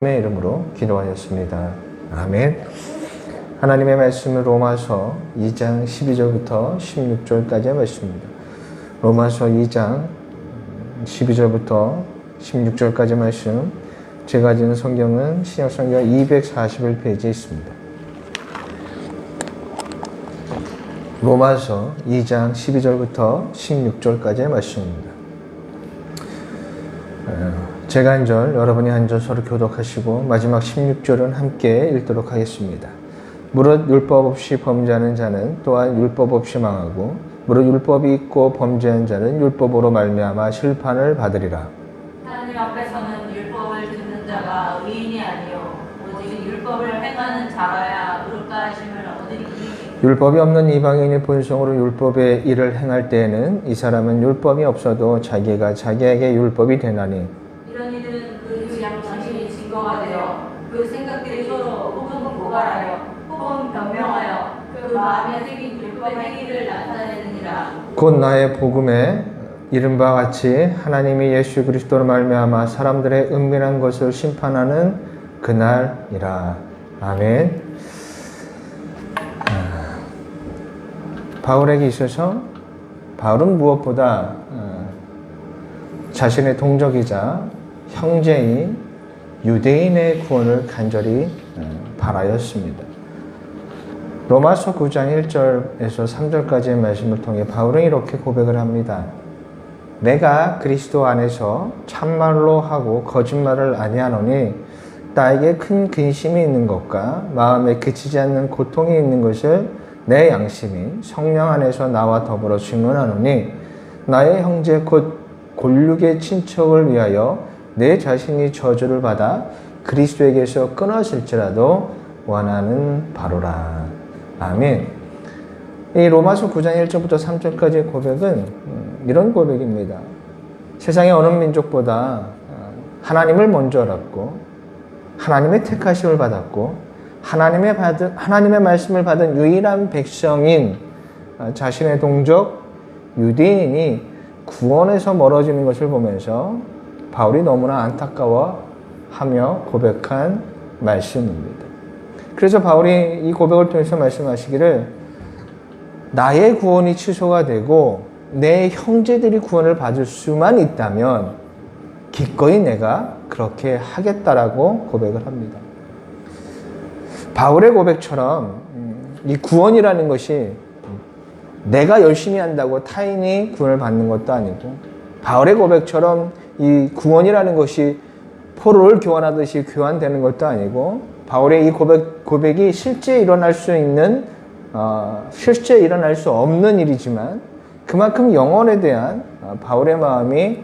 의 이름으로 기도하였습니다. 아멘. 하나님의 말씀은 로마서 2장 12절부터 16절까지의 말씀입니다. 로마서 2장 12절부터 16절까지 말씀, 제가 가진 성경은 신약성경 241페이지에 있습니다. 로마서 2장 12절부터 16절까지의 말씀입니다. 제가 한 절, 여러분이 한 절 서로 교독하시고 마지막 16절은 함께 읽도록 하겠습니다. 무릇 율법 없이 범죄하는 자는 또한 율법 없이 망하고 무릇 율법이 있고 범죄한 자는 율법으로 말미암아 심판을 받으리라. 하나님 앞에서는 율법을 듣는 자가 의인이 아니요 오직 율법을 행하는 자라야 의롭다 하심을 얻으리니. 율법이 없는 이방인이 본성으로 율법의 일을 행할 때에는 이 사람은 율법이 없어도 자기가 자기에게 율법이 되나니 이런 이들은 그 양심이 증거가 되어 그 생각들이 서로 혹은 고발하여 혹은 변명하여 그 마음에 새긴 율법의 행위를 나타내느니라. 곧 나의 복음에 이른 바 같이 하나님이 예수 그리스도로 말미암아 사람들의 은밀한 것을 심판하는 그날이라. 아멘. 바울에게 있어서 바울은 무엇보다 자신의 동족이자 형제인 유대인의 구원을 간절히 바라였습니다. 로마서 9장 1절에서 3절까지의 말씀을 통해 바울은 이렇게 고백을 합니다. 내가 그리스도 안에서 참말로 하고 거짓말을 아니하노니 나에게 큰 근심이 있는 것과 마음에 그치지 않는 고통이 있는 것을 내 양심이 성령 안에서 나와 더불어 증언하노니 나의 형제 곧 골육의 친척을 위하여 내 자신이 저주를 받아 그리스도에게서 끊어질지라도 원하는 바로라. 아멘. 이 로마서 9장 1절부터 3절까지의 고백은 이런 고백입니다. 세상의 어느 민족보다 하나님을 먼저 알았고 하나님의 택하심을 받았고 하나님의 말씀을 받은 유일한 백성인 자신의 동족 유대인이 구원에서 멀어지는 것을 보면서 바울이 너무나 안타까워하며 고백한 말씀입니다. 그래서 바울이 이 고백을 통해서 말씀하시기를 나의 구원이 취소가 되고 내 형제들이 구원을 받을 수만 있다면 기꺼이 내가 그렇게 하겠다라고 고백을 합니다. 바울의 고백처럼 이 구원이라는 것이 내가 열심히 한다고 타인이 구원을 받는 것도 아니고 바울의 고백처럼 이 구원이라는 것이 포로를 교환하듯이 교환되는 것도 아니고 바울의 이 고백이 실제 일어날 수 있는 실제 일어날 수 없는 일이지만 그만큼 영혼에 대한 바울의 마음이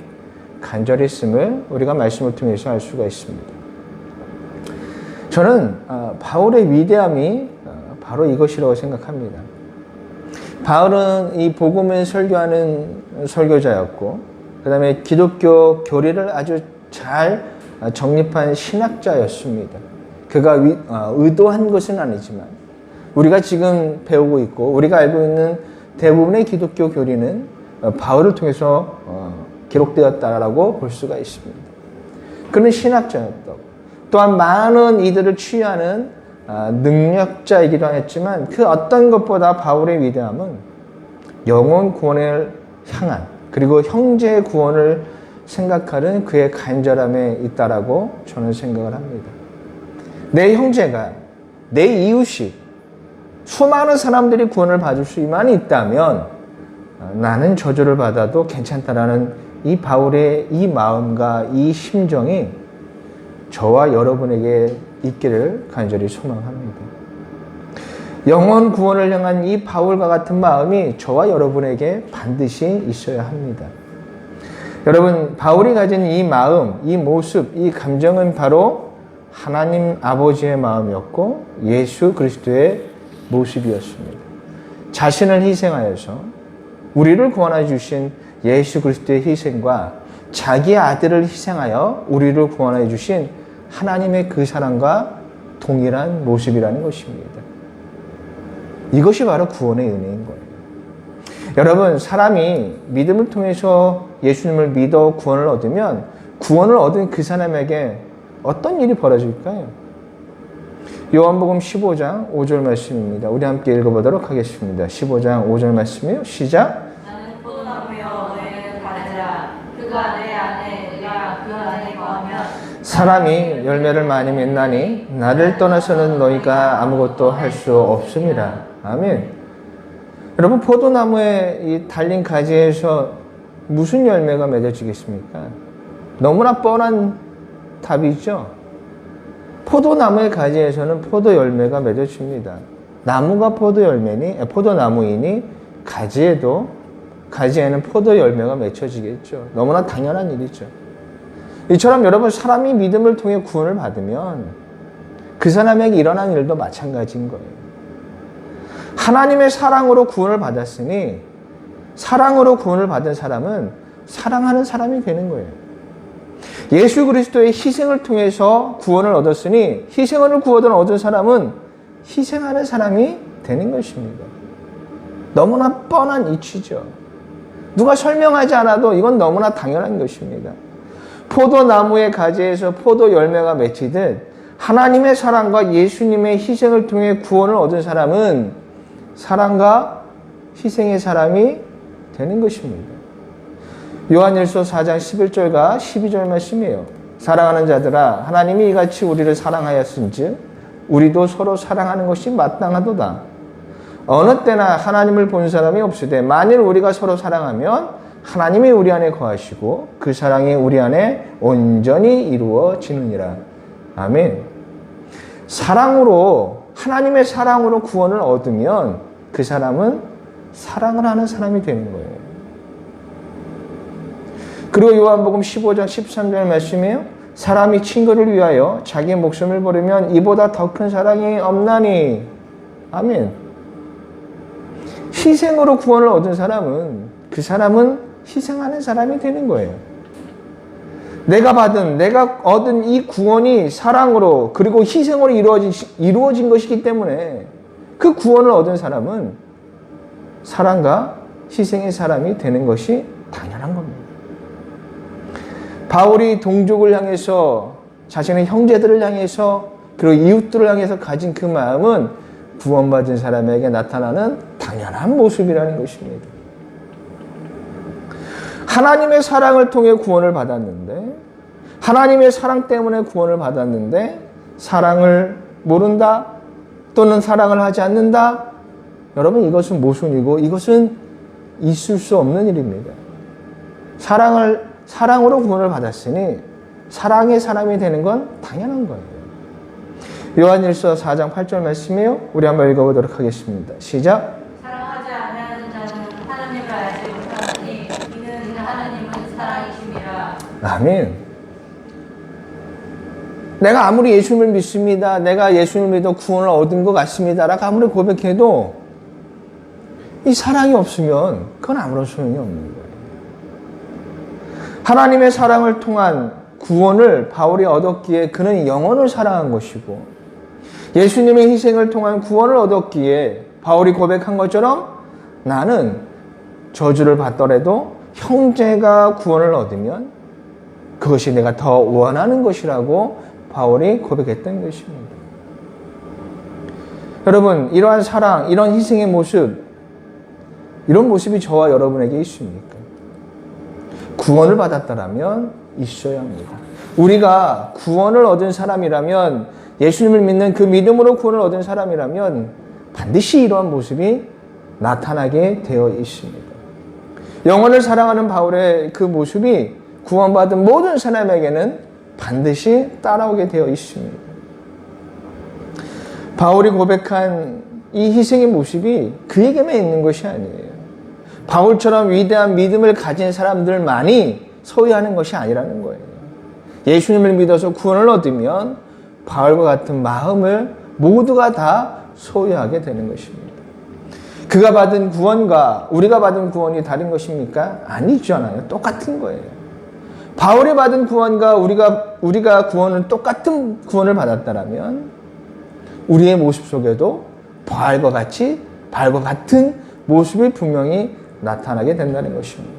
간절했음을 우리가 말씀을 통해서 알 수가 있습니다. 저는 바울의 위대함이 바로 이것이라고 생각합니다. 바울은 이 복음을 설교하는 설교자였고 그 다음에 기독교 교리를 아주 잘 정립한 신학자였습니다. 그가 의도한 것은 아니지만 우리가 지금 배우고 있고 우리가 알고 있는 대부분의 기독교 교리는 바울을 통해서 기록되었다라고 볼 수가 있습니다. 그는 신학자였다고 또한 많은 이들을 치유하는 능력자이기도 했지만 그 어떤 것보다 바울의 위대함은 영혼 구원을 향한 그리고 형제의 구원을 생각하는 그의 간절함에 있다라고 저는 생각을 합니다. 내 형제가 내 이웃이 수많은 사람들이 구원을 받을 수만 있다면 나는 저주를 받아도 괜찮다라는 이 바울의 이 마음과 이 심정이 저와 여러분에게 있기를 간절히 소망합니다. 영혼 구원을 향한 이 바울과 같은 마음이 저와 여러분에게 반드시 있어야 합니다. 여러분, 바울이 가진 이 마음, 이 모습, 이 감정은 바로 하나님 아버지의 마음이었고 예수 그리스도의 모습이었습니다. 자신을 희생하여서 우리를 구원해 주신 예수 그리스도의 희생과 자기 아들을 희생하여 우리를 구원해 주신 하나님의 그 사랑과 동일한 모습이라는 것입니다. 이것이 바로 구원의 은혜인 거예요. 여러분, 사람이 믿음을 통해서 예수님을 믿어 구원을 얻으면 구원을 얻은 그 사람에게 어떤 일이 벌어질까요? 요한복음 15장 5절 말씀입니다. 우리 함께 읽어보도록 하겠습니다. 15장 5절 말씀이요. 시작. 나는 포도나무여 너희는 다르라. 그가 내 안에 내가 그 안에 거하면 사람이 열매를 많이 맺나니 나를 떠나서는 너희가 아무것도 할 수 없습니다. 아멘. 여러분, 포도나무에 이 달린 가지에서 무슨 열매가 맺어지겠습니까? 너무나 뻔한 답이죠. 포도나무의 가지에서는 포도 열매가 맺어집니다. 나무가 포도나무이니 가지에는 포도 열매가 맺혀지겠죠. 너무나 당연한 일이죠. 이처럼 여러분, 사람이 믿음을 통해 구원을 받으면 그 사람에게 일어난 일도 마찬가지인 거예요. 하나님의 사랑으로 구원을 받았으니 사랑으로 구원을 받은 사람은 사랑하는 사람이 되는 거예요. 예수 그리스도의 희생을 통해서 구원을 얻었으니 희생을 얻은 사람은 희생하는 사람이 되는 것입니다. 너무나 뻔한 이치죠. 누가 설명하지 않아도 이건 너무나 당연한 것입니다. 포도나무의 가지에서 포도 열매가 맺히듯 하나님의 사랑과 예수님의 희생을 통해 구원을 얻은 사람은 사랑과 희생의 사람이 되는 것입니다. 요한일서 4장 11절과 12절 말씀이에요. 사랑하는 자들아, 하나님이 이같이 우리를 사랑하였은즉 우리도 서로 사랑하는 것이 마땅하도다. 어느 때나 하나님을 본 사람이 없으되 만일 우리가 서로 사랑하면 하나님이 우리 안에 거하시고 그 사랑이 우리 안에 온전히 이루어지느니라. 아멘. 하나님의 사랑으로 구원을 얻으면 그 사람은 사랑을 하는 사람이 되는 거예요. 그리고 요한복음 15장 13절 말씀이에요. 사람이 친구를 위하여 자기 목숨을 버리면 이보다 더 큰 사랑이 없나니. 아멘. 희생으로 구원을 얻은 사람은 그 사람은 희생하는 사람이 되는 거예요. 내가 얻은 이 구원이 사랑으로 그리고 희생으로 이루어진 것이기 때문에 그 구원을 얻은 사람은 사랑과 희생의 사람이 되는 것이 당연한 겁니다. 바울이 동족을 향해서 자신의 형제들을 향해서 그리고 이웃들을 향해서 가진 그 마음은 구원받은 사람에게 나타나는 당연한 모습이라는 것입니다. 하나님의 사랑을 통해 구원을 받았는데 하나님의 사랑 때문에 구원을 받았는데 사랑을 모른다 또는 사랑을 하지 않는다. 여러분, 이것은 모순이고 이것은 있을 수 없는 일입니다. 사랑으로 구원을 받았으니 사랑의 사람이 되는 건 당연한 거예요. 요한일서 4장 8절 말씀이에요. 우리 한번 읽어보도록 하겠습니다. 시작. 사랑하지 않는 자는 하나님을 알지 못하니 이는 하나님은 사랑이심이라. 아멘. 내가 아무리 예수님을 믿습니다. 내가 예수님을 믿어 구원을 얻은 것 같습니다. 라고 아무리 고백해도 이 사랑이 없으면 그건 아무런 소용이 없는 거예요. 하나님의 사랑을 통한 구원을 바울이 얻었기에 그는 영혼을 사랑한 것이고 예수님의 희생을 통한 구원을 얻었기에 바울이 고백한 것처럼 나는 저주를 받더라도 형제가 구원을 얻으면 그것이 내가 더 원하는 것이라고 바울이 고백했던 것입니다. 여러분, 이러한 사랑, 이런 희생의 모습, 이런 모습이 저와 여러분에게 있습니까? 구원을 받았다라면 있어야 합니다. 우리가 구원을 얻은 사람이라면, 예수님을 믿는 그 믿음으로 구원을 얻은 사람이라면 반드시 이러한 모습이 나타나게 되어 있습니다. 영혼을 사랑하는 바울의 그 모습이 구원받은 모든 사람에게는 반드시 따라오게 되어 있습니다. 바울이 고백한 이 희생의 모습이 그에게만 있는 것이 아니에요. 바울처럼 위대한 믿음을 가진 사람들만이 소유하는 것이 아니라는 거예요. 예수님을 믿어서 구원을 얻으면 바울과 같은 마음을 모두가 다 소유하게 되는 것입니다. 그가 받은 구원과 우리가 받은 구원이 다른 것입니까? 아니잖아요. 똑같은 거예요. 바울이 받은 구원과 우리가 똑같은 구원을 받았다면 우리의 모습 속에도 바울과 같은 모습이 분명히 나타나게 된다는 것입니다.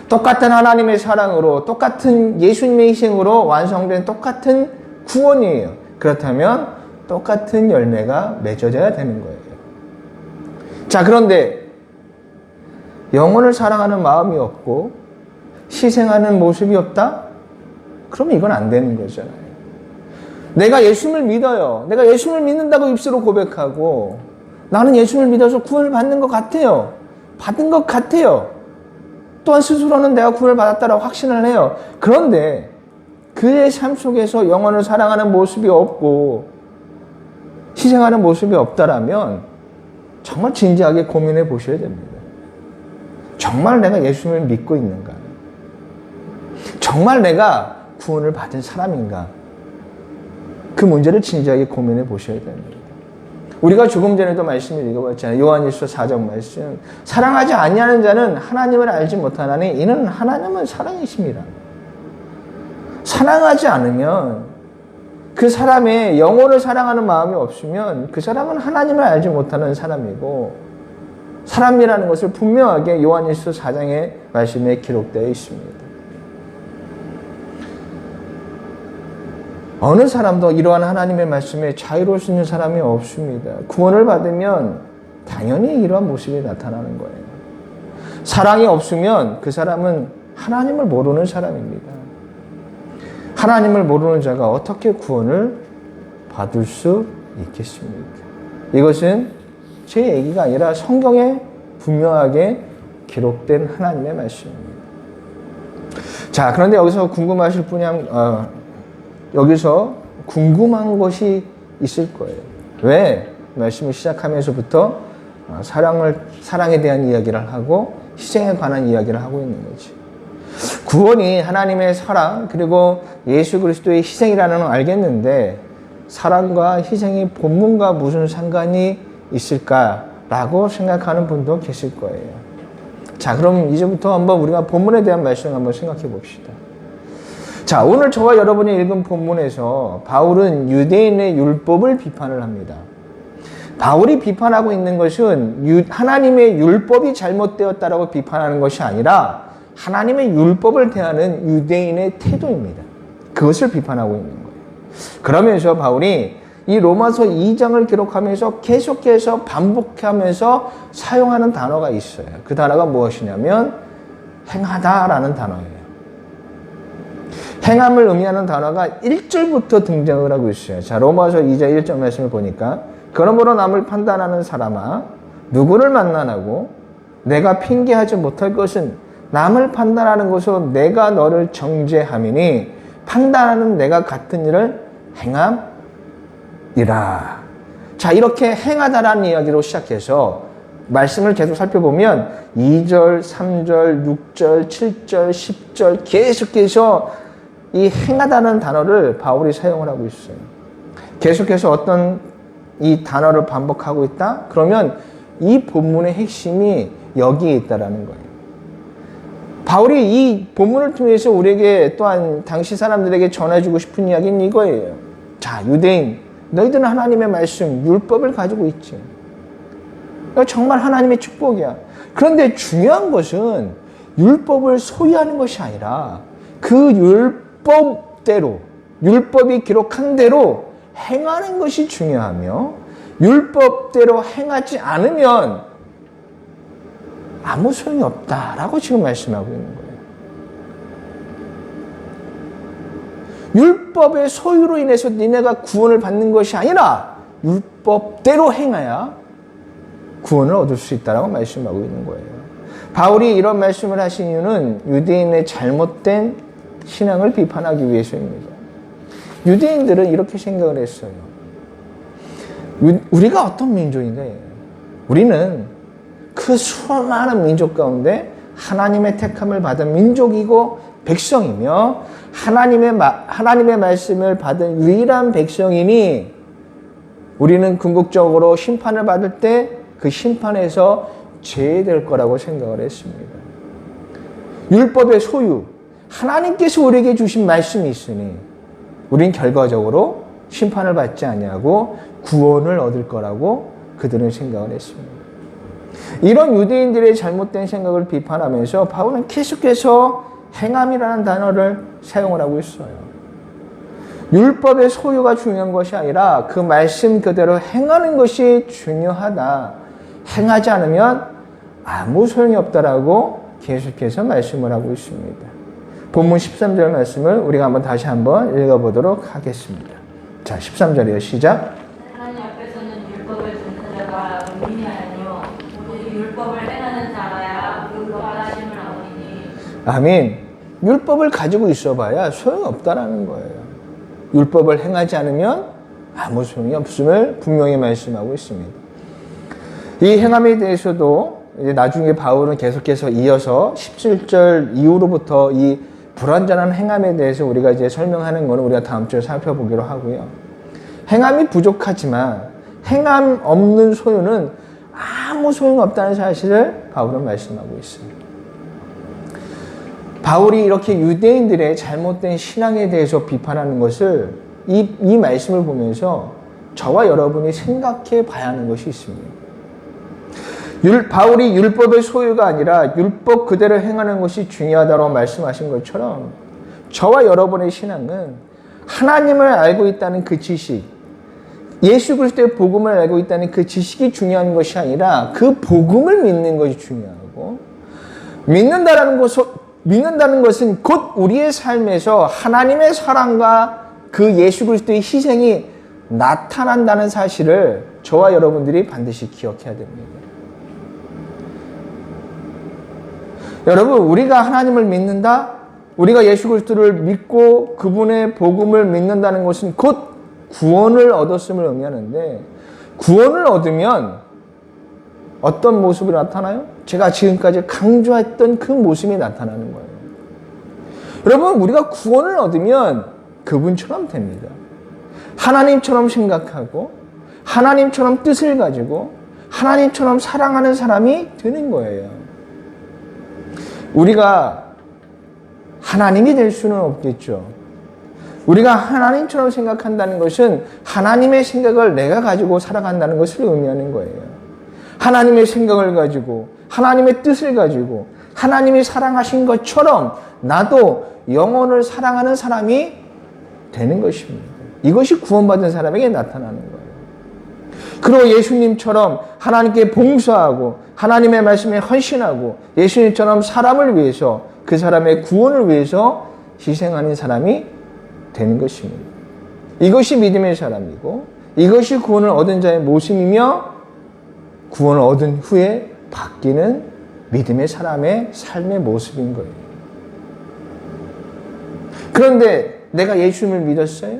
똑같은 하나님의 사랑으로, 똑같은 예수님의 희생으로 완성된 똑같은 구원이에요. 그렇다면 똑같은 열매가 맺어져야 되는 거예요. 자, 그런데 영혼을 사랑하는 마음이 없고 희생하는 모습이 없다? 그러면 이건 안 되는 거잖아요. 내가 예수님을 믿어요. 내가 예수님을 믿는다고 입술로 고백하고 나는 예수님을 믿어서 구원을 받는 것 같아요. 받은 것 같아요. 또한 스스로는 내가 구원을 받았다라고 확신을 해요. 그런데 그의 삶 속에서 영혼을 사랑하는 모습이 없고 희생하는 모습이 없다라면 정말 진지하게 고민해 보셔야 됩니다. 정말 내가 예수님을 믿고 있는가? 정말 내가 구원을 받은 사람인가? 그 문제를 진지하게 고민해 보셔야 됩니다. 우리가 조금 전에도 말씀을 읽어봤잖아요. 요한일서 4장 말씀. 사랑하지 아니하는 자는 하나님을 알지 못하나니 이는 하나님은 사랑이십니다. 사랑하지 않으면 그 사람의 영혼을 사랑하는 마음이 없으면 그 사람은 하나님을 알지 못하는 사람이고 사람이라는 것을 분명하게 요한일서 4장의 말씀에 기록되어 있습니다. 어느 사람도 이러한 하나님의 말씀에 자유로울 수 있는 사람이 없습니다. 구원을 받으면 당연히 이러한 모습이 나타나는 거예요. 사랑이 없으면 그 사람은 하나님을 모르는 사람입니다. 하나님을 모르는 자가 어떻게 구원을 받을 수 있겠습니까? 이것은 제 얘기가 아니라 성경에 분명하게 기록된 하나님의 말씀입니다. 자, 그런데 여기서 궁금하실 분이 여기서 궁금한 것이 있을 거예요. 왜? 말씀을 시작하면서부터 사랑에 대한 이야기를 하고 희생에 관한 이야기를 하고 있는 거지. 구원이 하나님의 사랑 그리고 예수 그리스도의 희생이라는 건 알겠는데 사랑과 희생이 본문과 무슨 상관이 있을까라고 생각하는 분도 계실 거예요. 자, 그럼 이제부터 한번 우리가 본문에 대한 말씀을 한번 생각해 봅시다. 자, 오늘 저와 여러분이 읽은 본문에서 바울은 유대인의 율법을 비판을 합니다. 바울이 비판하고 있는 것은 하나님의 율법이 잘못되었다라고 비판하는 것이 아니라 하나님의 율법을 대하는 유대인의 태도입니다. 그것을 비판하고 있는 거예요. 그러면서 바울이 이 로마서 2장을 기록하면서 계속해서 반복하면서 사용하는 단어가 있어요. 그 단어가 무엇이냐면 행하다라는 단어예요. 행함을 의미하는 단어가 1절부터 등장을 하고 있어요. 자, 로마서 2장 1절 말씀을 보니까 그러므로 남을 판단하는 사람아 누구를 만나나고 내가 핑계하지 못할 것은 남을 판단하는 것으로 내가 너를 정죄함이니 판단하는 내가 같은 일을 행함이라. 자, 이렇게 행하다라는 이야기로 시작해서 말씀을 계속 살펴보면 2절, 3절, 6절, 7절, 10절 계속해서 이 행하다는 단어를 바울이 사용을 하고 있어요. 계속해서 어떤 이 단어를 반복하고 있다? 그러면 이 본문의 핵심이 여기에 있다라는 거예요. 바울이 이 본문을 통해서 우리에게 또한 당시 사람들에게 전해주고 싶은 이야기는 이거예요. 자, 유대인, 너희들은 하나님의 말씀, 율법을 가지고 있지. 이거 정말 하나님의 축복이야. 그런데 중요한 것은 율법을 소유하는 것이 아니라 그 율법대로, 율법이 기록한 대로 행하는 것이 중요하며 율법대로 행하지 않으면 아무 소용이 없다라고 지금 말씀하고 있는 거예요. 율법의 소유로 인해서 니네가 구원을 받는 것이 아니라 율법대로 행해야 구원을 얻을 수 있다라고 말씀하고 있는 거예요. 바울이 이런 말씀을 하신 이유는 유대인의 잘못된 신앙을 비판하기 위해서입니다. 유대인들은 이렇게 생각을 했어요. 우리가 어떤 민족인가요? 우리는 그 수많은 민족 가운데 하나님의 택함을 받은 민족이고 백성이며 하나님의 말씀을 받은 유일한 백성이니 우리는 궁극적으로 심판을 받을 때 그 심판에서 제외될 거라고 생각을 했습니다. 율법의 소유, 하나님께서 우리에게 주신 말씀이 있으니 우린 결과적으로 심판을 받지 아니하고 구원을 얻을 거라고 그들은 생각을 했습니다. 이런 유대인들의 잘못된 생각을 비판하면서 바울은 계속해서 행함이라는 단어를 사용을 하고 있어요. 율법의 소유가 중요한 것이 아니라 그 말씀 그대로 행하는 것이 중요하다. 행하지 않으면 아무 소용이 없다라고 계속해서 말씀을 하고 있습니다. 본문 13절 말씀을 우리가 다시 한번 읽어보도록 하겠습니다. 자, 13절이요. 시작. 하나님 앞에서는 율법을 듣는 자가 의인이 아니요 오직 율법을 행하는 자라야 그것과 하심을 하오니. 아멘. 율법을 가지고 있어봐야 소용이 없다라는 거예요. 율법을 행하지 않으면 아무 소용이 없음을 분명히 말씀하고 있습니다. 이 행함에 대해서도 이제 나중에 바울은 계속해서 이어서 17절 이후로부터 이 불완전한 행함에 대해서 우리가 이제 설명하는 것은 우리가 다음 주에 살펴보기로 하고요. 행함이 부족하지만 행함 없는 소유는 아무 소용 없다는 사실을 바울은 말씀하고 있습니다. 바울이 이렇게 유대인들의 잘못된 신앙에 대해서 비판하는 것을 이 말씀을 보면서 저와 여러분이 생각해 봐야 하는 것이 있습니다. 바울이 율법의 소유가 아니라 율법 그대로 행하는 것이 중요하다고 말씀하신 것처럼 저와 여러분의 신앙은 하나님을 알고 있다는 그 지식, 예수 그리스도의 복음을 알고 있다는 그 지식이 중요한 것이 아니라 그 복음을 믿는 것이 중요하고, 믿는다는 것은 곧 우리의 삶에서 하나님의 사랑과 그 예수 그리스도의 희생이 나타난다는 사실을 저와 여러분들이 반드시 기억해야 됩니다. 여러분, 우리가 하나님을 믿는다, 우리가 예수 그리스도를 믿고 그분의 복음을 믿는다는 것은 곧 구원을 얻었음을 의미하는데, 구원을 얻으면 어떤 모습이 나타나요? 제가 지금까지 강조했던 그 모습이 나타나는 거예요. 여러분, 우리가 구원을 얻으면 그분처럼 됩니다. 하나님처럼 생각하고 하나님처럼 뜻을 가지고 하나님처럼 사랑하는 사람이 되는 거예요. 우리가 하나님이 될 수는 없겠죠. 우리가 하나님처럼 생각한다는 것은 하나님의 생각을 내가 가지고 살아간다는 것을 의미하는 거예요. 하나님의 생각을 가지고 하나님의 뜻을 가지고 하나님이 사랑하신 것처럼 나도 영혼을 사랑하는 사람이 되는 것입니다. 이것이 구원받은 사람에게 나타나는 거예요. 그리고 예수님처럼 하나님께 봉사하고 하나님의 말씀에 헌신하고 예수님처럼 사람을 위해서 그 사람의 구원을 위해서 희생하는 사람이 되는 것입니다. 이것이 믿음의 사람이고 이것이 구원을 얻은 자의 모습이며 구원을 얻은 후에 바뀌는 믿음의 사람의 삶의 모습인 거예요. 그런데 내가 예수님을 믿었어요?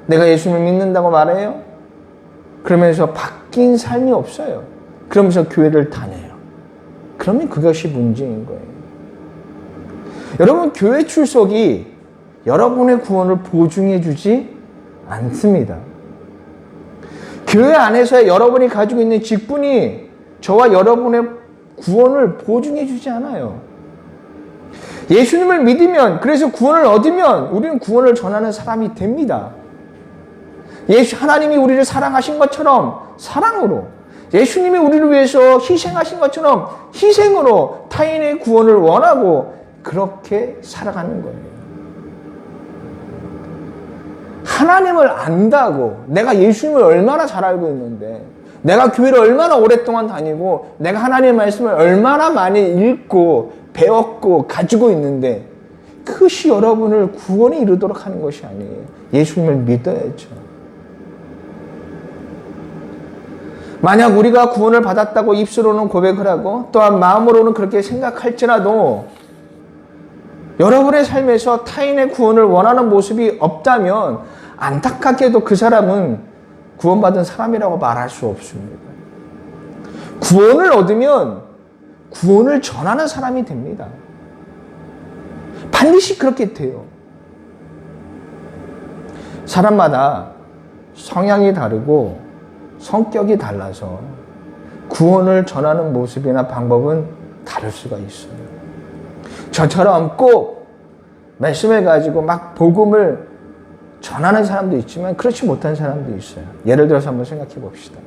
내가 예수님을 믿는다고 말해요? 그러면서 바뀐 삶이 없어요. 그러면서 교회를 다녀요. 그러면 그것이 문제인 거예요. 여러분, 교회 출석이 여러분의 구원을 보증해 주지 않습니다. 교회 안에서 여러분이 가지고 있는 직분이 저와 여러분의 구원을 보증해 주지 않아요. 예수님을 믿으면, 그래서 구원을 얻으면 우리는 구원을 전하는 사람이 됩니다. 하나님이 우리를 사랑하신 것처럼 사랑으로, 예수님이 우리를 위해서 희생하신 것처럼 희생으로 타인의 구원을 원하고 그렇게 살아가는 거예요. 하나님을 안다고, 내가 예수님을 얼마나 잘 알고 있는데, 내가 교회를 얼마나 오랫동안 다니고, 내가 하나님의 말씀을 얼마나 많이 읽고 배웠고 가지고 있는데, 그것이 여러분을 구원에 이르도록 하는 것이 아니에요. 예수님을 믿어야죠. 만약 우리가 구원을 받았다고 입술로는 고백을 하고 또한 마음으로는 그렇게 생각할지라도 여러분의 삶에서 타인의 구원을 원하는 모습이 없다면 안타깝게도 그 사람은 구원받은 사람이라고 말할 수 없습니다. 구원을 얻으면 구원을 전하는 사람이 됩니다. 반드시 그렇게 돼요. 사람마다 성향이 다르고 성격이 달라서 구원을 전하는 모습이나 방법은 다를 수가 있어요. 저처럼 꼭 말씀을 가지고 막 복음을 전하는 사람도 있지만 그렇지 못한 사람도 있어요. 예를 들어서 한번 생각해 봅시다.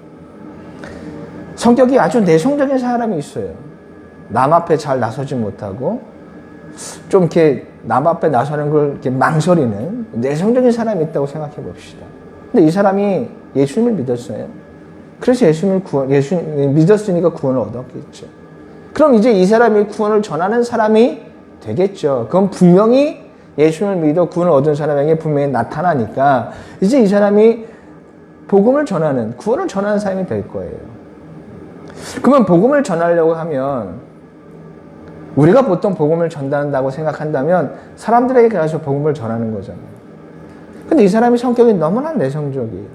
성격이 아주 내성적인 사람이 있어요. 남 앞에 잘 나서지 못하고 좀 이렇게 남 앞에 나서는 걸 이렇게 망설이는 내성적인 사람이 있다고 생각해 봅시다. 근데 이 사람이 예수님을 믿었어요. 그래서 예수님을 믿었으니까 구원을 얻었겠죠. 그럼 이제 이 사람이 구원을 전하는 사람이 되겠죠. 그건 분명히 예수님을 믿어 구원을 얻은 사람에게 분명히 나타나니까 이제 이 사람이 복음을 전하는, 구원을 전하는 사람이 될 거예요. 그러면 복음을 전하려고 하면 우리가 보통 복음을 전한다고 생각한다면 사람들에게 가서 복음을 전하는 거잖아요. 근데 이 사람이 성격이 너무나 내성적이에요.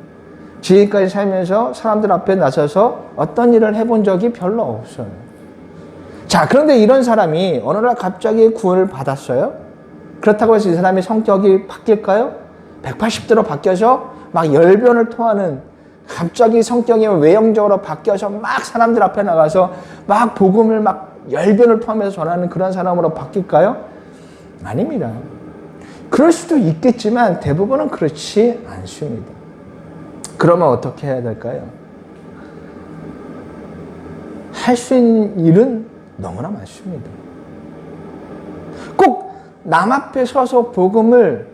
지금까지 살면서 사람들 앞에 나서서 어떤 일을 해본 적이 별로 없어요. 자, 그런데 이런 사람이 어느 날 갑자기 구원을 받았어요. 그렇다고 해서 이 사람이 성격이 바뀔까요? 180도로 바뀌어서 막 열변을 토하는, 갑자기 성격이 외형적으로 바뀌어서 막 사람들 앞에 나가서 막 복음을 막 열변을 토하면서 전하는 그런 사람으로 바뀔까요? 아닙니다. 그럴 수도 있겠지만 대부분은 그렇지 않습니다. 그러면 어떻게 해야 될까요? 할 수 있는 일은 너무나 많습니다. 꼭 남 앞에 서서 복음을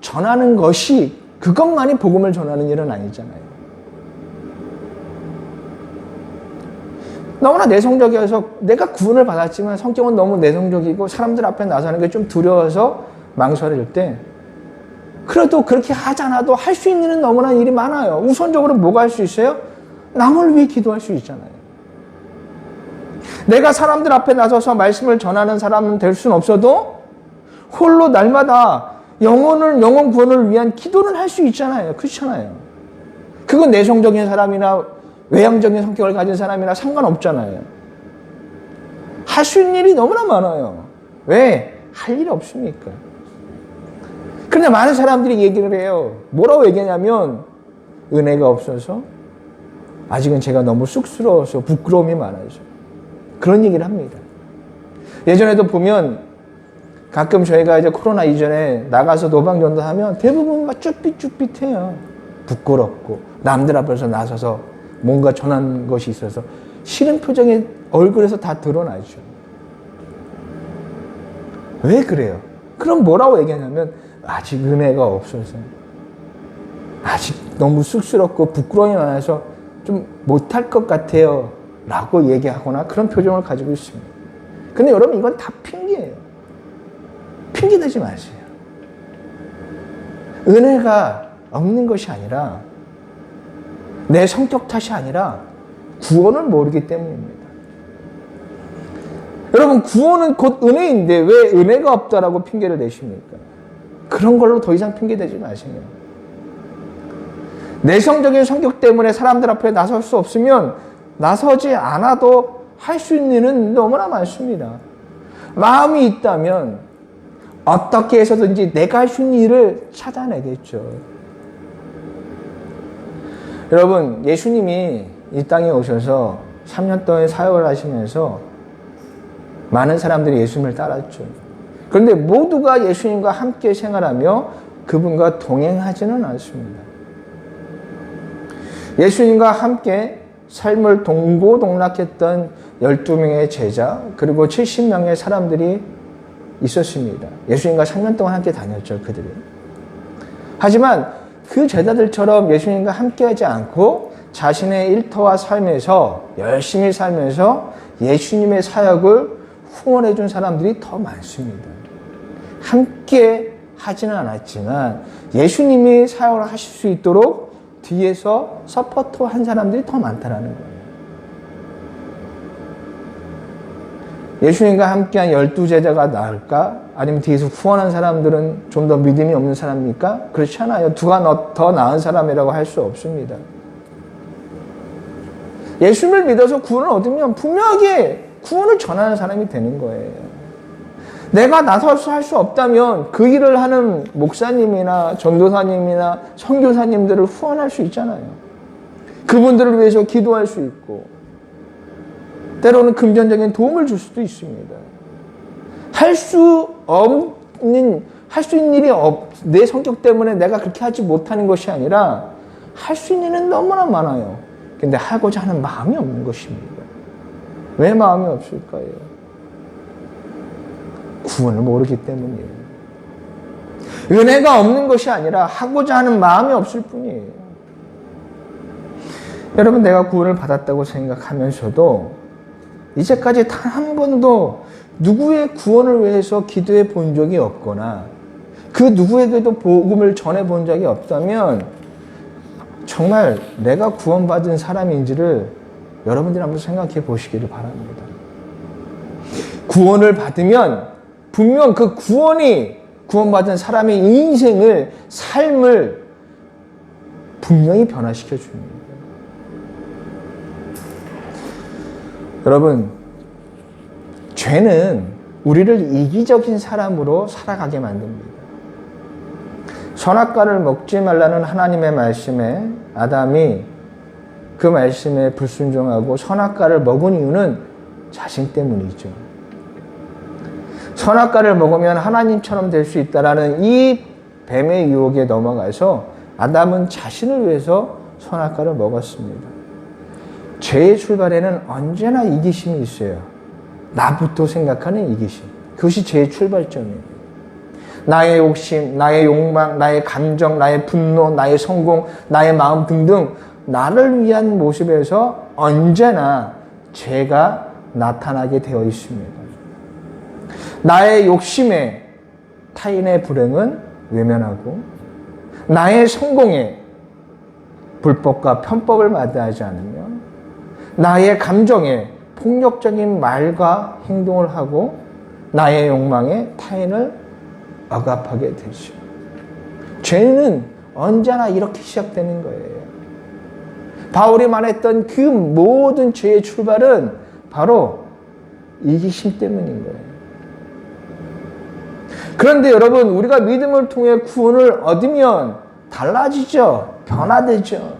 전하는 것이 그것만이 복음을 전하는 일은 아니잖아요. 너무나 내성적이어서 내가 구원을 받았지만 성격은 너무 내성적이고 사람들 앞에 나서는 게 좀 두려워서 망설일 때 그래도 그렇게 하지 않아도 할 수 있는 일은 너무나 일이 많아요. 우선적으로 뭐가 할 수 있어요? 남을 위해 기도할 수 있잖아요. 내가 사람들 앞에 나서서 말씀을 전하는 사람은 될 수는 없어도 홀로 날마다 영혼 구원을 위한 기도는 할 수 있잖아요. 그렇잖아요. 그건 내성적인 사람이나 외향적인 성격을 가진 사람이나 상관없잖아요. 할 수 있는 일이 너무나 많아요. 왜? 할 일이 없습니까? 그런데 많은 사람들이 얘기를 해요. 뭐라고 얘기하냐면 은혜가 없어서 아직은 제가 너무 쑥스러워서 부끄러움이 많아서 그런 얘기를 합니다. 예전에도 보면 가끔 저희가 이제 코로나 이전에 나가서 노방전도 하면 대부분 막 쭈삣쭈삣해요. 부끄럽고 남들 앞에서 나서서 뭔가 전한 것이 있어서 싫은 표정이 얼굴에서 다 드러나죠. 왜 그래요? 그럼 뭐라고 얘기하냐면 아직 은혜가 없어서 아직 너무 쑥스럽고 부끄러움이 많아서 좀 못할 것 같아요 라고 얘기하거나 그런 표정을 가지고 있습니다. 근데 여러분 이건 다 핑계예요. 핑계대지 마세요. 은혜가 없는 것이 아니라 내 성격 탓이 아니라 구원을 모르기 때문입니다. 여러분 구원은 곧 은혜인데 왜 은혜가 없다라고 핑계를 내십니까? 그런 걸로 더 이상 핑계대지 마세요. 내성적인 성격 때문에 사람들 앞에 나설 수 없으면 나서지 않아도 할 수 있는 일은 너무나 많습니다. 마음이 있다면 어떻게 해서든지 내가 할 수 있는 일을 찾아내겠죠. 여러분, 예수님이 이 땅에 오셔서 3년 동안 사역을 하시면서 많은 사람들이 예수님을 따랐죠. 그런데 모두가 예수님과 함께 생활하며 그분과 동행하지는 않습니다. 예수님과 함께 삶을 동고동락했던 12명의 제자 그리고 70명의 사람들이 있었습니다. 예수님과 3년 동안 함께 다녔죠, 그들이. 하지만 그 제자들처럼 예수님과 함께하지 않고 자신의 일터와 삶에서 열심히 살면서 예수님의 사역을 후원해 준 사람들이 더 많습니다. 함께 하지는 않았지만 예수님이 사역을 하실 수 있도록 뒤에서 서포트 한 사람들이 더 많다는 거예요. 예수님과 함께한 12제자가 나을까? 아니면 뒤에서 후원한 사람들은 좀 더 믿음이 없는 사람입니까? 그렇지 않아요. 누가 더 나은 사람이라고 할 수 없습니다. 예수님을 믿어서 구원을 얻으면 분명하게 구원을 전하는 사람이 되는 거예요. 내가 나서서 할 수 없다면 그 일을 하는 목사님이나 전도사님이나 선교사님들을 후원할 수 있잖아요. 그분들을 위해서 기도할 수 있고 때로는 금전적인 도움을 줄 수도 있습니다. 할 수 있는 일이 내 성격 때문에 내가 그렇게 하지 못하는 것이 아니라 할 수 있는 일은 너무나 많아요. 근데 하고자 하는 마음이 없는 것입니다. 왜 마음이 없을까요? 구원을 모르기 때문이에요. 은혜가 없는 것이 아니라 하고자 하는 마음이 없을 뿐이에요. 여러분, 내가 구원을 받았다고 생각하면서도 이제까지 단 한 번도 누구의 구원을 위해서 기도해 본 적이 없거나 그 누구에게도 복음을 전해 본 적이 없다면 정말 내가 구원받은 사람인지를 여러분들이 한번 생각해 보시기를 바랍니다. 구원을 받으면 분명 그 구원받은 사람의 인생을, 삶을 분명히 변화시켜 줍니다. 여러분, 죄는 우리를 이기적인 사람으로 살아가게 만듭니다. 선악과를 먹지 말라는 하나님의 말씀에 아담이 그 말씀에 불순종하고 선악과를 먹은 이유는 자신 때문이죠. 선악과를 먹으면 하나님처럼 될 수 있다라는 이 뱀의 유혹에 넘어가서 아담은 자신을 위해서 선악과를 먹었습니다. 죄의 출발에는 언제나 이기심이 있어요. 나부터 생각하는 이기심. 그것이 죄의 출발점이에요. 나의 욕심, 나의 욕망, 나의 감정, 나의 분노, 나의 성공, 나의 마음 등등 나를 위한 모습에서 언제나 죄가 나타나게 되어 있습니다. 나의 욕심에 타인의 불행은 외면하고 나의 성공에 불법과 편법을 마다하지 않으며 나의 감정에 폭력적인 말과 행동을 하고 나의 욕망에 타인을 억압하게 되죠. 죄는 언제나 이렇게 시작되는 거예요. 바울이 말했던 그 모든 죄의 출발은 바로 이기심 때문인 거예요. 그런데 여러분, 우리가 믿음을 통해 구원을 얻으면 달라지죠. 변화되죠.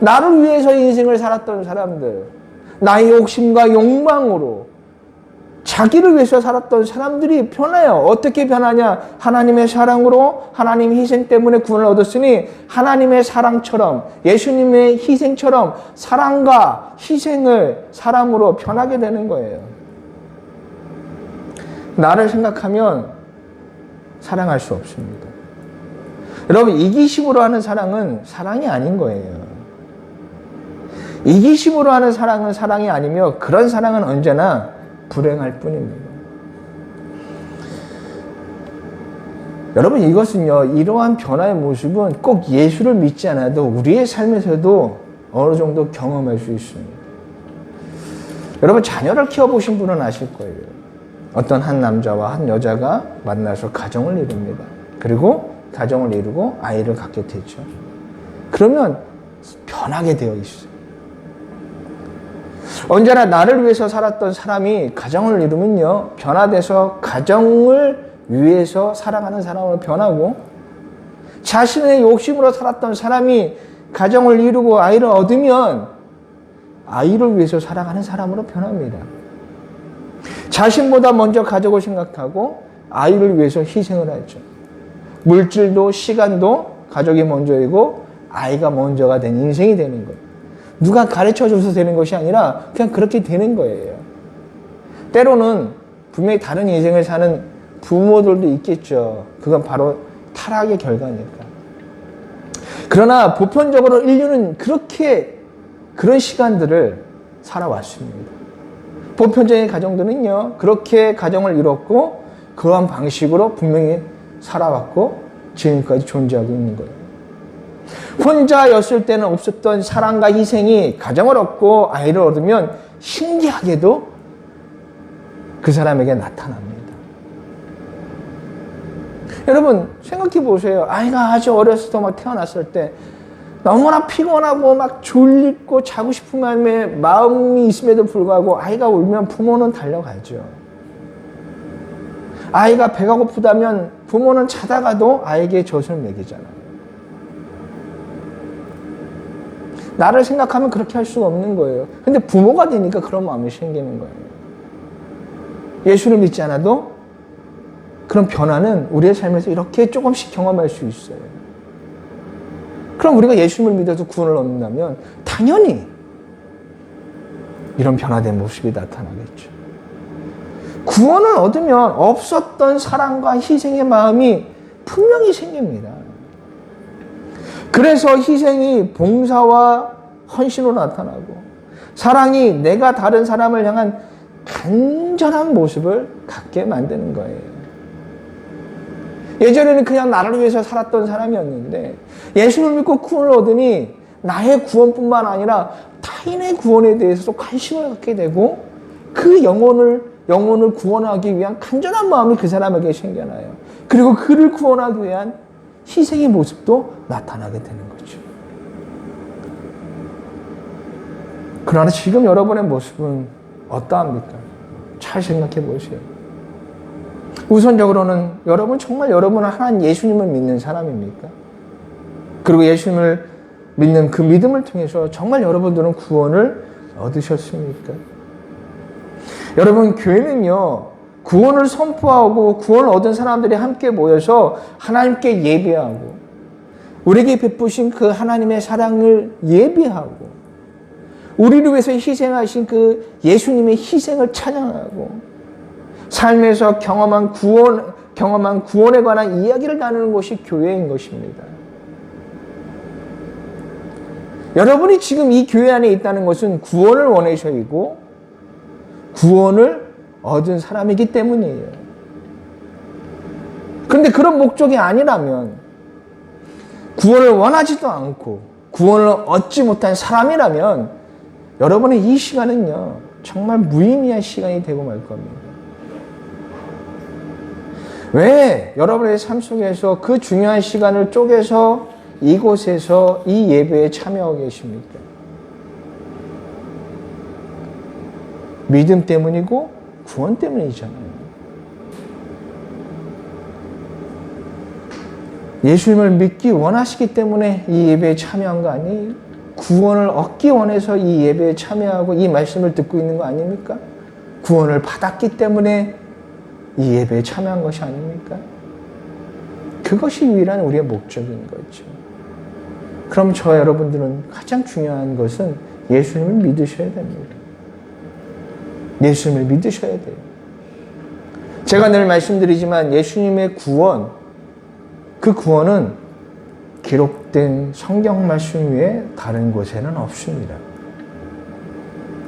나를 위해서 인생을 살았던 사람들, 나의 욕심과 욕망으로 자기를 위해서 살았던 사람들이 변해요. 어떻게 변하냐? 하나님의 사랑으로, 하나님의 희생 때문에 구원을 얻었으니 하나님의 사랑처럼, 예수님의 희생처럼 사랑과 희생을 사람으로 변하게 되는 거예요. 나를 생각하면 사랑할 수 없습니다. 여러분, 이기심으로 하는 사랑은 사랑이 아닌 거예요. 이기심으로 하는 사랑은 사랑이 아니며 그런 사랑은 언제나 불행할 뿐입니다. 여러분, 이것은요, 이러한 변화의 모습은 꼭 예수를 믿지 않아도 우리의 삶에서도 어느 정도 경험할 수 있습니다. 여러분, 자녀를 키워보신 분은 아실 거예요. 어떤 한 남자와 한 여자가 만나서 가정을 이룹니다. 그리고 가정을 이루고 아이를 갖게 되죠. 그러면 변하게 되어 있어요. 언제나 나를 위해서 살았던 사람이 가정을 이루면요, 변화돼서 가정을 위해서 살아가는 사람으로 변하고, 자신의 욕심으로 살았던 사람이 가정을 이루고 아이를 얻으면 아이를 위해서 살아가는 사람으로 변합니다. 자신보다 먼저 가족을 생각하고 아이를 위해서 희생을 하죠. 물질도 시간도 가족이 먼저이고 아이가 먼저가 된 인생이 되는 거예요. 누가 가르쳐줘서 되는 것이 아니라 그냥 그렇게 되는 거예요. 때로는 분명히 다른 인생을 사는 부모들도 있겠죠. 그건 바로 타락의 결과니까. 그러나 보편적으로 인류는 그런 시간들을 살아왔습니다. 보편적인 가정들은요, 그렇게 가정을 이뤘고 그러한 방식으로 분명히 살아왔고 지금까지 존재하고 있는 거예요. 혼자였을 때는 없었던 사랑과 희생이 가정을 얻고 아이를 얻으면 신기하게도 그 사람에게 나타납니다. 여러분, 생각해 보세요. 아이가 아주 어렸을 때 막 태어났을 때 너무나 피곤하고 막 졸리고 자고 싶은 마음이 있음에도 불구하고 아이가 울면 부모는 달려가죠. 아이가 배가 고프다면 부모는 자다가도 아이에게 젖을 먹이잖아요. 나를 생각하면 그렇게 할 수가 없는 거예요. 근데 부모가 되니까 그런 마음이 생기는 거예요. 예수를 믿지 않아도 그런 변화는 우리의 삶에서 이렇게 조금씩 경험할 수 있어요. 그럼 우리가 예수를 믿어서 구원을 얻는다면 당연히 이런 변화된 모습이 나타나겠죠. 구원을 얻으면 없었던 사랑과 희생의 마음이 분명히 생깁니다. 그래서 희생이 봉사와 헌신으로 나타나고 사랑이 내가 다른 사람을 향한 간절한 모습을 갖게 만드는 거예요. 예전에는 그냥 나를 위해서 살았던 사람이었는데 예수를 믿고 구원을 얻으니 나의 구원뿐만 아니라 타인의 구원에 대해서도 관심을 갖게 되고 그 영혼을 구원하기 위한 간절한 마음이 그 사람에게 생겨나요. 그리고 그를 구원하기 위한 희생의 모습도 나타나게 되는 거죠. 그러나 지금 여러분의 모습은 어떠합니까? 잘 생각해 보세요. 우선적으로는 여러분 정말 여러분은 하나님 예수님을 믿는 사람입니까? 그리고 예수님을 믿는 그 믿음을 통해서 정말 여러분들은 구원을 얻으셨습니까? 여러분 교회는요 구원을 선포하고 구원을 얻은 사람들이 함께 모여서 하나님께 예배하고 우리에게 베푸신 그 하나님의 사랑을 예배하고 우리를 위해서 희생하신 그 예수님의 희생을 찬양하고 삶에서 경험한 구원에 관한 이야기를 나누는 것이 교회인 것입니다. 여러분이 지금 이 교회 안에 있다는 것은 구원을 원해서이고 구원을 얻은 사람이기 때문이에요. 그런데 그런 목적이 아니라면 구원을 원하지도 않고 구원을 얻지 못한 사람이라면 여러분의 이 시간은요 정말 무의미한 시간이 되고 말 겁니다. 왜 여러분의 삶 속에서 그 중요한 시간을 쪼개서 이곳에서 이 예배에 참여하고 계십니까? 믿음 때문이고 구원 때문이잖아요. 예수님을 믿기 원하시기 때문에 이 예배에 참여한 거 아니에요? 구원을 얻기 원해서 이 예배에 참여하고 이 말씀을 듣고 있는 거 아닙니까? 구원을 받았기 때문에 이 예배에 참여한 것이 아닙니까? 그것이 유일한 우리의 목적인 거죠. 그럼 저와 여러분들은 가장 중요한 것은 예수님을 믿으셔야 됩니다. 예수님을 믿으셔야 돼요. 제가 늘 말씀드리지만 예수님의 구원, 그 구원은 기록된 성경 말씀 외에 다른 곳에는 없습니다.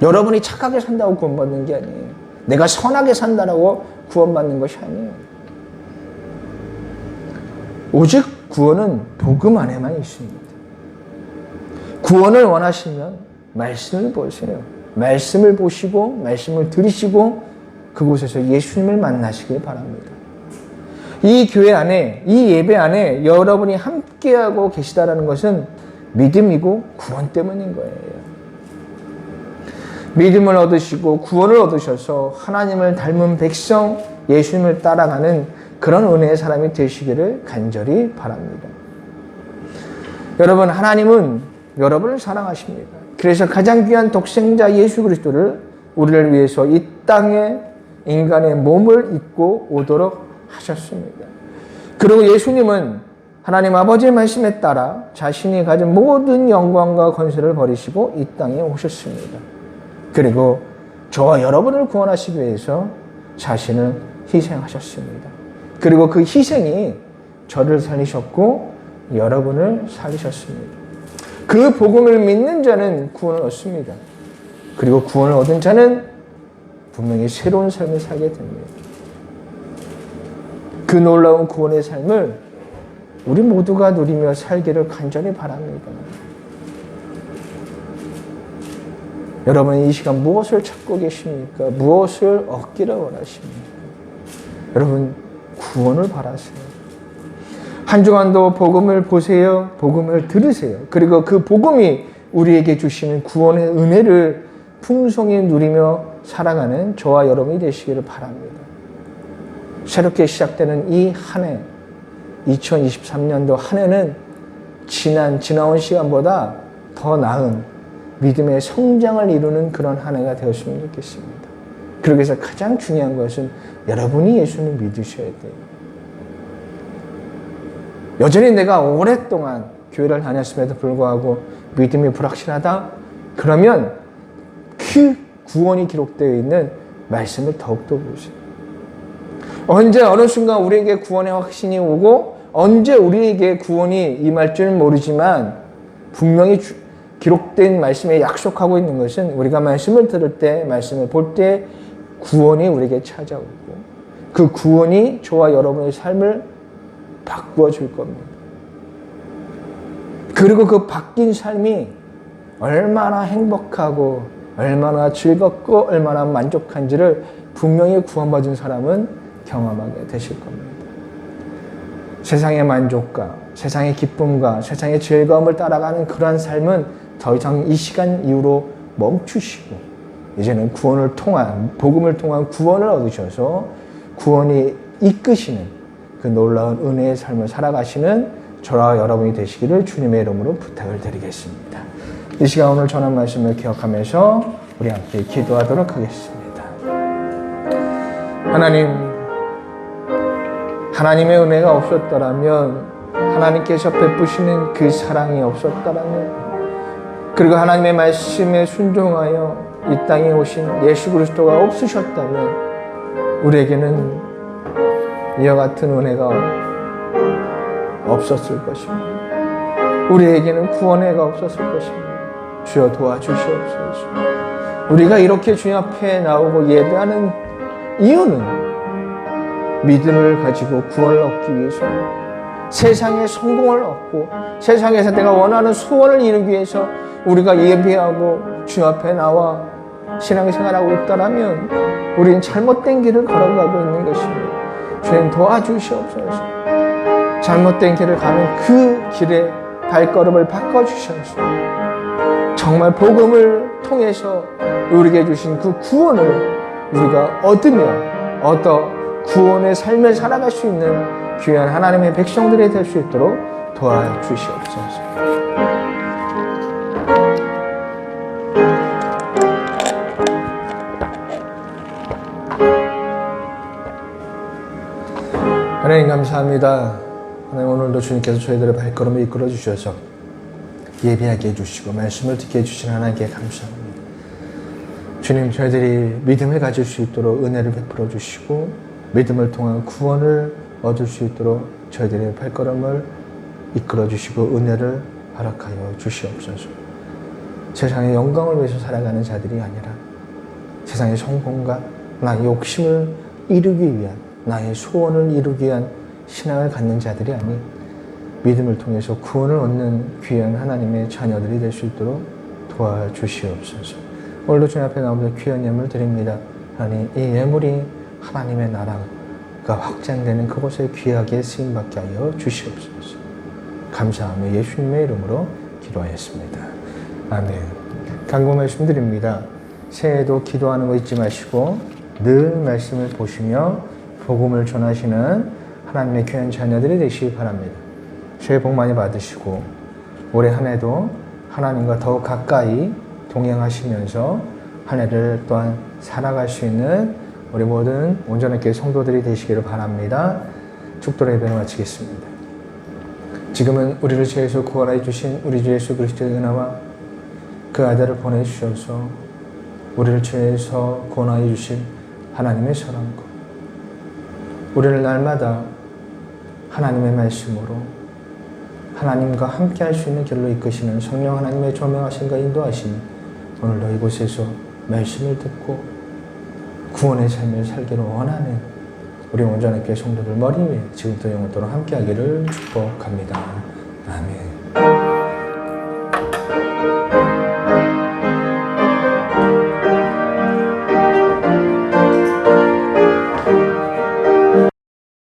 여러분이 착하게 산다고 구원받는 게 아니에요. 내가 선하게 산다라고 구원받는 것이 아니에요. 오직 구원은 복음 안에만 있습니다. 구원을 원하시면 말씀을 보세요. 말씀을 보시고 말씀을 들으시고 그곳에서 예수님을 만나시길 바랍니다. 이 교회 안에, 이 예배 안에 여러분이 함께하고 계시다라는 것은 믿음이고 구원 때문인 거예요. 믿음을 얻으시고 구원을 얻으셔서 하나님을 닮은 백성, 예수님을 따라가는 그런 은혜의 사람이 되시기를 간절히 바랍니다. 여러분, 하나님은 여러분을 사랑하십니다. 그래서 가장 귀한 독생자 예수 그리스도를 우리를 위해서 이 땅에 인간의 몸을 입고 오도록 하셨습니다. 그리고 예수님은 하나님 아버지의 말씀에 따라 자신이 가진 모든 영광과 권세를 버리시고 이 땅에 오셨습니다. 그리고 저와 여러분을 구원하시기 위해서 자신을 희생하셨습니다. 그리고 그 희생이 저를 살리셨고 여러분을 살리셨습니다. 그 복음을 믿는 자는 구원을 얻습니다. 그리고 구원을 얻은 자는 분명히 새로운 삶을 살게 됩니다. 그 놀라운 구원의 삶을 우리 모두가 누리며 살기를 간절히 바랍니다. 여러분이 이 시간 무엇을 찾고 계십니까? 무엇을 얻기를 원하십니까? 여러분, 구원을 바라세요. 한 주간도 복음을 보세요. 복음을 들으세요. 그리고 그 복음이 우리에게 주시는 구원의 은혜를 풍성히 누리며 살아가는 저와 여러분이 되시기를 바랍니다. 새롭게 시작되는 이 한 해, 2023년도 한 해는 지나온 시간보다 더 나은 믿음의 성장을 이루는 그런 한 해가 되었으면 좋겠습니다. 그러기 위해서 가장 중요한 것은 여러분이 예수님을 믿으셔야 돼요. 여전히 내가 오랫동안 교회를 다녔음에도 불구하고 믿음이 불확실하다? 그러면 그 구원이 기록되어 있는 말씀을 더욱더 보세요. 언제 어느 순간 우리에게 구원의 확신이 오고 언제 우리에게 구원이 임할 줄은 모르지만 분명히 기록된 말씀에 약속하고 있는 것은 우리가 말씀을 들을 때, 말씀을 볼 때 구원이 우리에게 찾아오고 그 구원이 저와 여러분의 삶을 바꾸어 줄 겁니다. 그리고 그 바뀐 삶이 얼마나 행복하고 얼마나 즐겁고 얼마나 만족한지를 분명히 구원받은 사람은 경험하게 되실 겁니다. 세상의 만족과 세상의 기쁨과 세상의 즐거움을 따라가는 그러한 삶은 더 이상 이 시간 이후로 멈추시고 이제는 구원을 통한 복음을 통한 구원을 얻으셔서 구원이 이끄시는 그 놀라운 은혜의 삶을 살아가시는 저와 여러분이 되시기를 주님의 이름으로 부탁을 드리겠습니다. 이 시간 오늘 전한 말씀을 기억하면서 우리 함께 기도하도록 하겠습니다. 하나님의 은혜가 없었더라면, 하나님께서 베푸시는 그 사랑이 없었더라면, 그리고 하나님의 말씀에 순종하여 이 땅에 오신 예수 그리스도가 없으셨다면 우리에게는 이와 같은 은혜가 없었을 것입니다. 우리에게는 구원의가 없었을 것입니다. 주여 도와주시옵소서. 우리가 이렇게 주님 앞에 나오고 예배하는 이유는 믿음을 가지고 구원을 얻기 위해서입니다. 세상의 성공을 얻고 세상에서 내가 원하는 소원을 이루기 위해서 우리가 예배하고 주님 앞에 나와 신앙생활하고 있다면 우리는 잘못된 길을 걸어가고 있는 것입니다. 주님 도와주시옵소서. 잘못된 길을 가는 그 길에 발걸음을 바꿔주셔서 정말 복음을 통해서 우리에게 주신 그 구원을 우리가 얻어 구원의 삶을 살아갈 수 있는 귀한 하나님의 백성들이 될 수 있도록 도와주시옵소서. 하나님 감사합니다. 하나님 오늘도 주님께서 저희들의 발걸음을 이끌어 주셔서 예배하게 해주시고 말씀을 듣게 해주신 하나님께 감사합니다. 주님, 저희들이 믿음을 가질 수 있도록 은혜를 베풀어 주시고 믿음을 통한 구원을 얻을 수 있도록 저희들의 발걸음을 이끌어 주시고 은혜를 허락하여 주시옵소서. 세상의 영광을 위해서 살아가는 자들이 아니라 세상의 성공과 나의 욕심을 이루기 위한, 나의 소원을 이루기 위한 신앙을 갖는 자들이 아닌 믿음을 통해서 구원을 얻는 귀한 하나님의 자녀들이 될 수 있도록 도와주시옵소서. 오늘도 주님 앞에 나오면서 귀한 예물 드립니다. 하나님, 이 예물이 하나님의 나라가 확장되는 그곳에 귀하게 쓰임받게 하여 주시옵소서. 감사하며 예수님의 이름으로 기도하였습니다. 아멘. 간구 말씀드립니다. 새해에도 기도하는 거 잊지 마시고 늘 말씀을 보시며 복음을 전하시는 하나님의 귀한 자녀들이 되시기 바랍니다. 새해 복 많이 받으시고 올해 한 해도 하나님과 더욱 가까이 동행하시면서 한 해를 또한 살아갈 수 있는 우리 모든 온전한 교회 성도들이 되시기를 바랍니다. 축도로 예배를 마치겠습니다. 지금은 우리를 죄에서 구원하여 주신 우리 주 예수 그리스도의 은혜와 그 아들을 보내주셔서 우리를 죄에서 구원하여 주신 하나님의 사랑과 우리를 날마다 하나님의 말씀으로 하나님과 함께 할 수 있는 길로 이끄시는 성령 하나님의 조명하심과 인도하심이 오늘도 이곳에서 말씀을 듣고 구원의 삶을 살기를 원하는 우리 온전한 교회 성도들 머리 위에 지금부터 영원토록 함께 하기를 축복합니다. 아멘.